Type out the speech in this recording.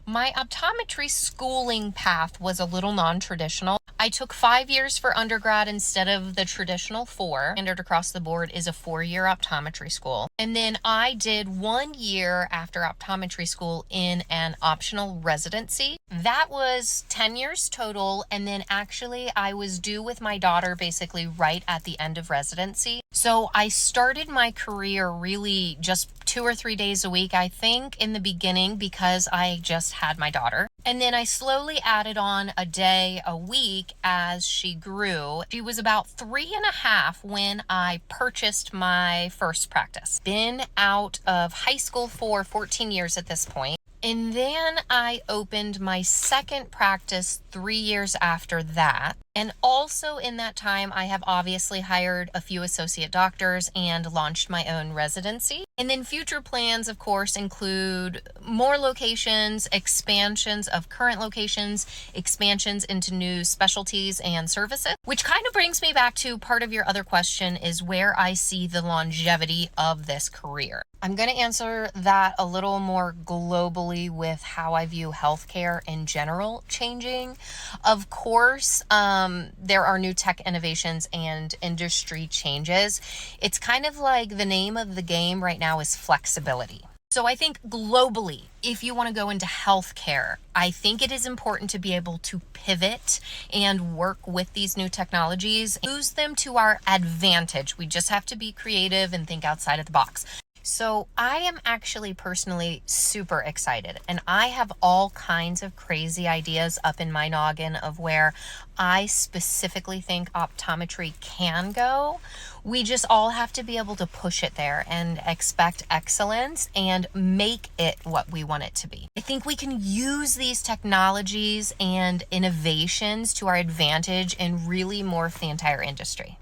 My optometry schooling path was a little non-traditional. I took 5 years for undergrad instead of the traditional 4. Standard across the board is a 4-year optometry school. And then I did 1 year after optometry school in an optional residency. That was 10 years total. And then actually I was due with my daughter basically right at the end of residency. So I started my career really just 2 or 3 days a week, I think, in the beginning because I just had my daughter. And then I slowly added on a day a week as she grew. She was about 3.5 when I purchased my first practice. Been out of high school for 14 years at this point. And then I opened my second practice 3 years after that. And also in that time, I have obviously hired a few associate doctors and launched my own residency. And then future plans, of course, include more locations, expansions of current locations, expansions into new specialties and services, which kind of brings me back to part of your other question is where I see the longevity of this career. I'm going to answer that a little more globally with how I view healthcare in general changing. Of course, there are new tech innovations and industry changes. It's kind of like the name of the game right now is flexibility. So I think globally, if you want to go into healthcare, I think it is important to be able to pivot and work with these new technologies, use them to our advantage. We just have to be creative and think outside of the box. So I am actually personally super excited, and I have all kinds of crazy ideas up in my noggin of where I specifically think optometry can go. We just all have to be able to push it there and expect excellence and make it what we want it to be. I think we can use these technologies and innovations to our advantage and really morph the entire industry.